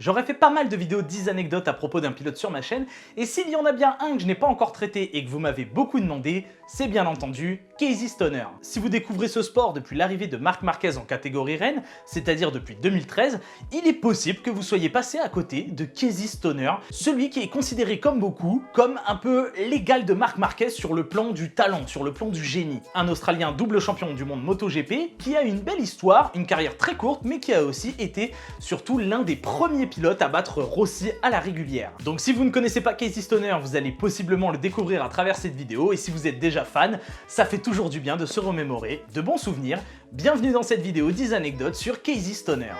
J'aurais fait pas mal de vidéos 10 anecdotes à propos d'un pilote sur ma chaîne, et s'il y en a bien un que je n'ai pas encore traité et que vous m'avez beaucoup demandé, c'est bien entendu Casey Stoner. Si vous découvrez ce sport depuis l'arrivée de Marc Marquez en catégorie reine, c'est-à-dire depuis 2013, il est possible que vous soyez passé à côté de Casey Stoner, celui qui est considéré comme beaucoup, comme un peu l'égal de Marc Marquez sur le plan du talent, sur le plan du génie. Un Australien double champion du monde MotoGP qui a une belle histoire, une carrière très courte, mais qui a aussi été surtout l'un des premiers pilote à battre Rossi à la régulière. Donc si vous ne connaissez pas Casey Stoner, vous allez possiblement le découvrir à travers cette vidéo, et si vous êtes déjà fan, ça fait toujours du bien de se remémorer de bons souvenirs. Bienvenue dans cette vidéo 10 anecdotes sur Casey Stoner.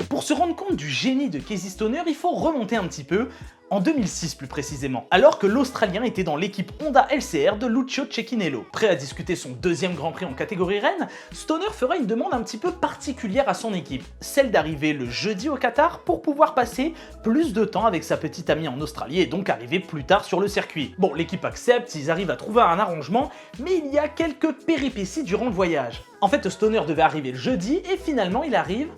Pour se rendre compte du génie de Casey Stoner, il faut remonter un petit peu, en 2006 plus précisément, alors que l'Australien était dans l'équipe Honda LCR de Lucio Cecchinello. Prêt à discuter son deuxième Grand Prix en catégorie reine, Stoner fera une demande un petit peu particulière à son équipe, celle d'arriver le jeudi au Qatar pour pouvoir passer plus de temps avec sa petite amie en Australie et donc arriver plus tard sur le circuit. Bon, l'équipe accepte, ils arrivent à trouver un arrangement, mais il y a quelques péripéties durant le voyage. En fait, Stoner devait arriver le jeudi et finalement il arrive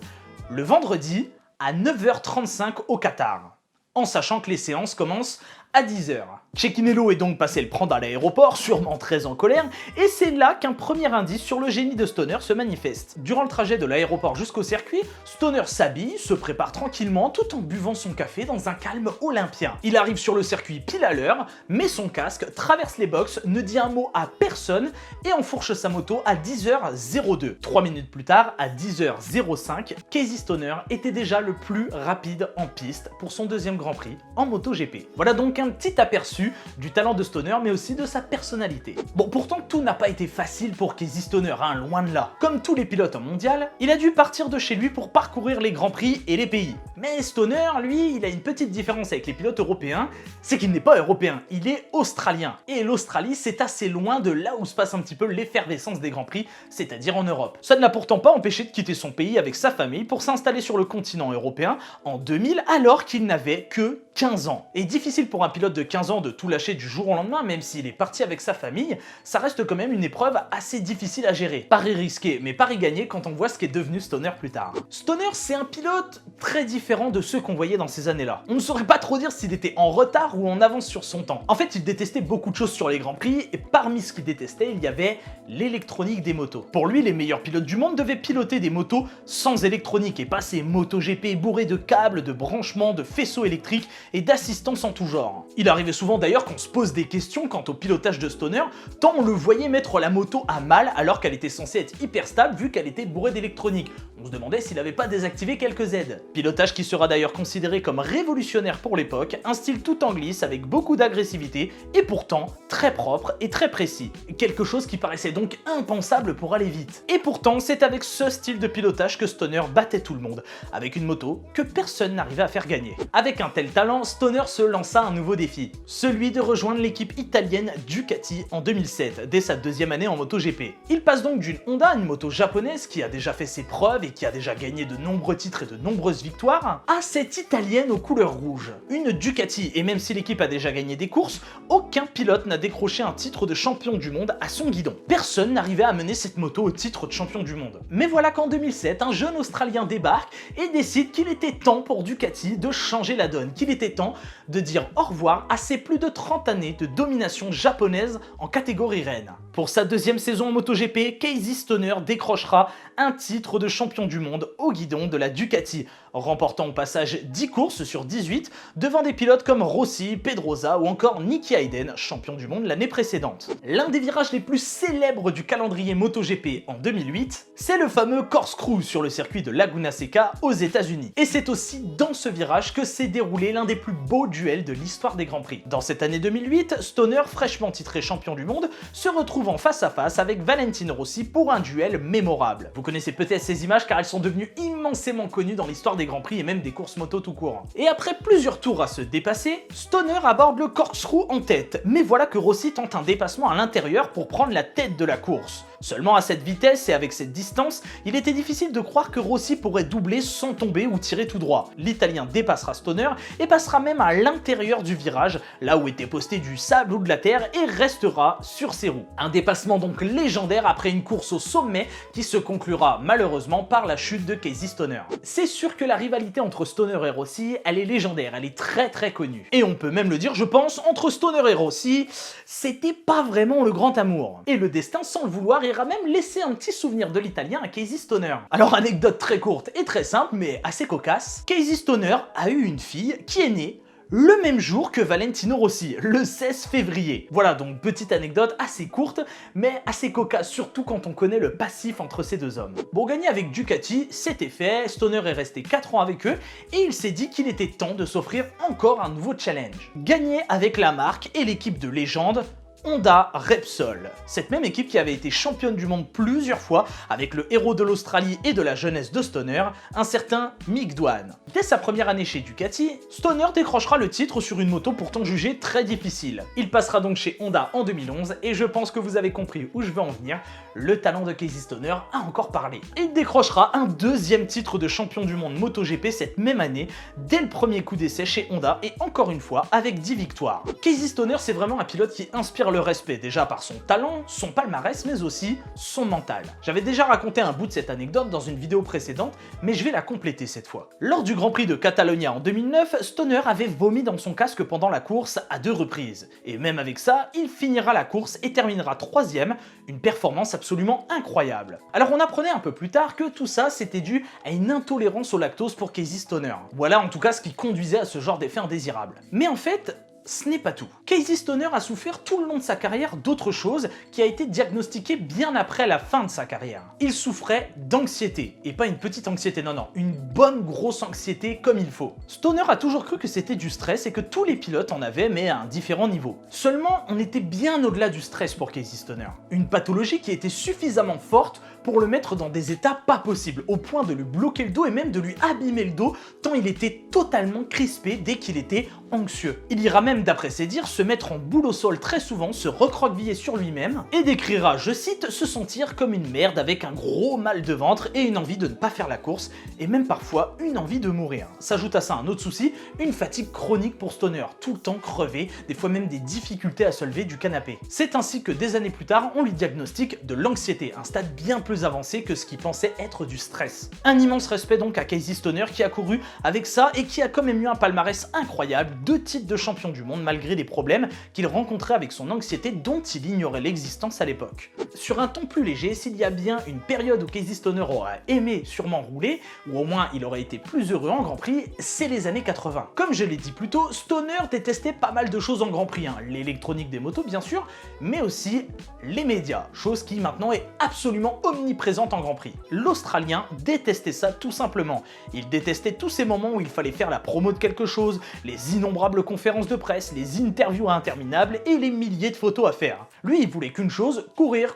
le vendredi à 9h35 au Qatar, en sachant que les séances commencent à 10h. Cecchinello est donc passé le prendre à l'aéroport, sûrement très en colère, et c'est là qu'un premier indice sur le génie de Stoner se manifeste. Durant le trajet de l'aéroport jusqu'au circuit, Stoner s'habille, se prépare tranquillement tout en buvant son café dans un calme olympien. Il arrive sur le circuit pile à l'heure, met son casque, traverse les boxes, ne dit un mot à personne et enfourche sa moto à 10h02. 3 minutes plus tard, à 10h05, Casey Stoner était déjà le plus rapide en piste pour son deuxième Grand Prix en MotoGP. Voilà donc un petit aperçu du talent de Stoner, mais aussi de sa personnalité. Bon, pourtant tout n'a pas été facile pour Casey Stoner, hein, loin de là. Comme tous les pilotes en mondial, il a dû partir de chez lui pour parcourir les grands prix et les pays. Mais Stoner, lui, il a une petite différence avec les pilotes européens, c'est qu'il n'est pas européen, il est australien. Et l'Australie, c'est assez loin de là où se passe un petit peu l'effervescence des grands prix, c'est-à-dire en Europe. Ça ne l'a pourtant pas empêché de quitter son pays avec sa famille pour s'installer sur le continent européen en 2000, alors qu'il n'avait que 15 ans. Et difficile pour un pilote de 15 ans de tout lâcher du jour au lendemain, même s'il est parti avec sa famille, ça reste quand même une épreuve assez difficile à gérer. Pari risqué, mais pari gagné quand on voit ce qu'est devenu Stoner plus tard. Stoner, c'est un pilote très différent de ceux qu'on voyait dans ces années-là. On ne saurait pas trop dire s'il était en retard ou en avance sur son temps. En fait, il détestait beaucoup de choses sur les Grands Prix, et parmi ce qu'il détestait, il y avait l'électronique des motos. Pour lui, les meilleurs pilotes du monde devaient piloter des motos sans électronique, et pas ces MotoGP bourrés de câbles, de branchements, de faisceaux électriques et d'assistance en tout genre. Il arrivait souvent d'ailleurs qu'on se pose des questions quant au pilotage de Stoner, tant on le voyait mettre la moto à mal alors qu'elle était censée être hyper stable vu qu'elle était bourrée d'électronique. On se demandait s'il n'avait pas désactivé quelques aides. Pilotage qui sera d'ailleurs considéré comme révolutionnaire pour l'époque, un style tout en glisse avec beaucoup d'agressivité et pourtant très propre et très précis. Quelque chose qui paraissait donc impensable pour aller vite. Et pourtant, c'est avec ce style de pilotage que Stoner battait tout le monde, avec une moto que personne n'arrivait à faire gagner. Avec un tel talent, Stoner se lança un nouveau défi, celui de rejoindre l'équipe italienne Ducati en 2007, dès sa deuxième année en MotoGP. Il passe donc d'une Honda à une moto japonaise qui a déjà fait ses preuves et qui a déjà gagné de nombreux titres et de nombreuses victoires, à cette italienne aux couleurs rouges. Une Ducati, et même si l'équipe a déjà gagné des courses, aucun pilote n'a décroché un titre de champion du monde à son guidon. Personne n'arrivait à mener cette moto au titre de champion du monde. Mais voilà qu'en 2007, un jeune Australien débarque et décide qu'il était temps pour Ducati de changer la donne, qu'il était temps de dire au revoir à ces plus de 30 années de domination japonaise en catégorie reine. Pour sa deuxième saison en MotoGP, Casey Stoner décrochera un titre de champion du monde au guidon de la Ducati, remportant au passage 10 courses sur 18 devant des pilotes comme Rossi, Pedrosa ou encore Nicky Hayden, champion du monde l'année précédente. L'un des virages les plus célèbres du calendrier MotoGP en 2008, c'est le fameux corkscrew sur le circuit de Laguna Seca aux États-Unis. Et c'est aussi dans ce virage que s'est déroulé l'un des plus beaux duels de l'histoire des Grands Prix. Dans cette année 2008, Stoner, fraîchement titré champion du monde, se retrouve en face à face avec Valentino Rossi pour un duel mémorable. Vous connaissez peut-être ces images car elles sont devenues immensément connues dans l'histoire des Grands Prix et même des courses moto tout court. Et après plusieurs tours à se dépasser, Stoner aborde le corkscrew en tête, mais voilà que Rossi tente un dépassement à l'intérieur pour prendre la tête de la course. Seulement à cette vitesse et avec cette distance, il était difficile de croire que Rossi pourrait doubler sans tomber ou tirer tout droit. L'Italien dépassera Stoner et passera même à l'intérieur du virage, là où était posté du sable ou de la terre, et restera sur ses roues. Un dépassement donc légendaire après une course au sommet qui se conclura malheureusement par la chute de Casey Stoner. C'est sûr que la rivalité entre Stoner et Rossi, elle est légendaire, elle est très connue. Et on peut même le dire, je pense, entre Stoner et Rossi, c'était pas vraiment le grand amour. Et le destin, sans le vouloir, ira même laisser un petit souvenir de l'Italien à Casey Stoner. Alors anecdote très courte et très simple, mais assez cocasse, Casey Stoner a eu une fille qui est née le même jour que Valentino Rossi, le 16 février. Voilà, donc petite anecdote assez courte, mais assez cocasse, surtout quand on connaît le passif entre ces deux hommes. Bon, gagner avec Ducati, c'était fait, Stoner est resté 4 ans avec eux, et il s'est dit qu'il était temps de s'offrir encore un nouveau challenge. Gagner avec la marque et l'équipe de légende Honda Repsol. Cette même équipe qui avait été championne du monde plusieurs fois avec le héros de l'Australie et de la jeunesse de Stoner, un certain Mick Doohan. Dès sa première année chez Ducati, Stoner décrochera le titre sur une moto pourtant jugée très difficile. Il passera donc chez Honda en 2011 et je pense que vous avez compris où je veux en venir, le talent de Casey Stoner a encore parlé. Il décrochera un deuxième titre de champion du monde MotoGP cette même année, dès le premier coup d'essai chez Honda et encore une fois avec 10 victoires. Casey Stoner, c'est vraiment un pilote qui inspire le respect, déjà par son talent, son palmarès, mais aussi son mental. J'avais déjà raconté un bout de cette anecdote dans une vidéo précédente, mais je vais la compléter cette fois. Lors du Grand Prix de Catalonia en 2009, Stoner avait vomi dans son casque pendant la course à 2 reprises. Et même avec ça, il finira la course et terminera 3ème, une performance absolument incroyable. Alors on apprenait un peu plus tard que tout ça c'était dû à une intolérance au lactose pour Casey Stoner. Voilà en tout cas ce qui conduisait à ce genre d'effet indésirable. Mais en fait, ce n'est pas tout. Casey Stoner a souffert tout le long de sa carrière d'autre chose qui a été diagnostiquée bien après la fin de sa carrière. Il souffrait d'anxiété, et pas une petite anxiété, non, une bonne grosse anxiété comme il faut. Stoner a toujours cru que c'était du stress et que tous les pilotes en avaient, mais à un différent niveau. Seulement, on était bien au-delà du stress pour Casey Stoner. Une pathologie qui était suffisamment forte pour le mettre dans des états pas possibles, au point de lui bloquer le dos et même de lui abîmer le dos, tant il était totalement crispé dès qu'il était anxieux. Il ira même, d'après ses dires, se mettre en boule au sol très souvent, se recroqueviller sur lui-même, et décrira, je cite, se sentir comme une merde avec un gros mal de ventre et une envie de ne pas faire la course, et même parfois une envie de mourir. S'ajoute à ça un autre souci, une fatigue chronique pour Stoner, tout le temps crevé, des fois même des difficultés à se lever du canapé. C'est ainsi que des années plus tard, on lui diagnostique de l'anxiété, un stade bien plus avancé que ce qu'il pensait être du stress. Un immense respect donc à Casey Stoner qui a couru avec ça et qui a quand même eu un palmarès incroyable, 2 titres de champion du monde malgré les problèmes qu'il rencontrait avec son anxiété dont il ignorait l'existence à l'époque. Sur un ton plus léger, s'il y a bien une période où Casey Stoner aurait aimé sûrement rouler, ou au moins il aurait été plus heureux en Grand Prix, c'est les années 80. Comme je l'ai dit plus tôt, Stoner détestait pas mal de choses en Grand Prix, l'électronique des motos bien sûr, mais aussi les médias, chose qui maintenant est absolument omniprésente en Grand Prix. L'Australien détestait ça tout simplement. Il détestait tous ces moments où il fallait faire la promo de quelque chose, les innombrables conférences de presse, les interviews interminables et les milliers de photos à faire. Lui, il voulait qu'une chose, courir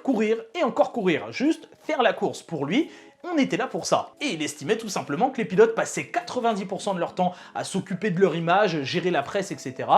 et encore courir, juste faire la course. Pour lui, on était là pour ça. Et il estimait tout simplement que les pilotes passaient 90% de leur temps à s'occuper de leur image, gérer la presse, etc.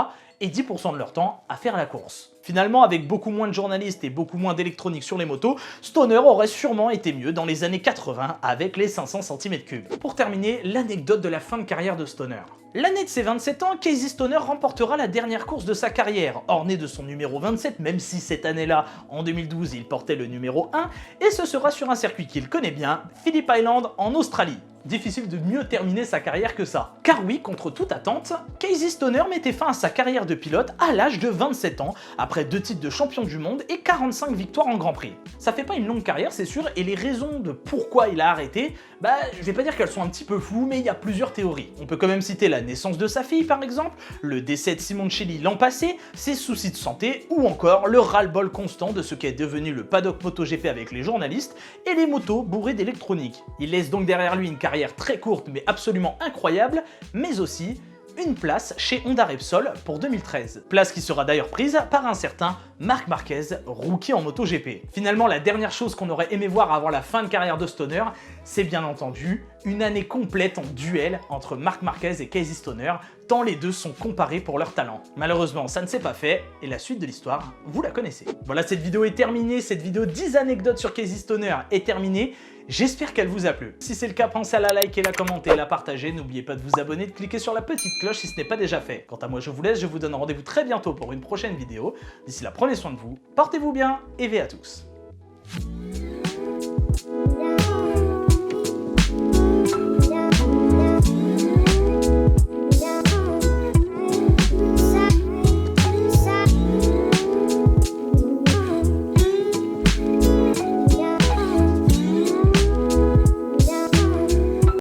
et 10% de leur temps à faire la course. Finalement, avec beaucoup moins de journalistes et beaucoup moins d'électronique sur les motos, Stoner aurait sûrement été mieux dans les années 80 avec les 500 cm3. Pour terminer, l'anecdote de la fin de carrière de Stoner. L'année de ses 27 ans, Casey Stoner remportera la dernière course de sa carrière, ornée de son numéro 27, même si cette année-là, en 2012, il portait le numéro 1, et ce sera sur un circuit qu'il connaît bien, Phillip Island en Australie. Difficile de mieux terminer sa carrière que ça. Car oui, contre toute attente, Casey Stoner mettait fin à sa carrière de pilote à l'âge de 27 ans, après 2 titres de champion du monde et 45 victoires en Grand Prix. Ça fait pas une longue carrière, c'est sûr, et les raisons de pourquoi il a arrêté, je vais pas dire qu'elles sont un petit peu floues, mais il y a plusieurs théories. On peut quand même citer la naissance de sa fille par exemple, le décès de Simoncelli l'an passé, ses soucis de santé, ou encore le ras-le-bol constant de ce qu'est devenu le paddock MotoGP avec les journalistes et les motos bourrées d'électronique. Il laisse donc derrière lui une carrière très courte mais absolument incroyable, mais aussi une place chez Honda Repsol pour 2013. Place qui sera d'ailleurs prise par un certain Marc Marquez, rookie en MotoGP. Finalement, la dernière chose qu'on aurait aimé voir avant la fin de carrière de Stoner, c'est bien entendu Une année complète en duel entre Marc Marquez et Casey Stoner, tant les deux sont comparés pour leur talent. Malheureusement, ça ne s'est pas fait, et la suite de l'histoire, vous la connaissez. Voilà, cette vidéo est terminée, cette vidéo 10 anecdotes sur Casey Stoner est terminée. J'espère qu'elle vous a plu. Si c'est le cas, pensez à la liker, la commenter, la partager. N'oubliez pas de vous abonner, de cliquer sur la petite cloche si ce n'est pas déjà fait. Quant à moi, je vous laisse, je vous donne rendez-vous très bientôt pour une prochaine vidéo. D'ici là, prenez soin de vous, portez-vous bien et V à tous.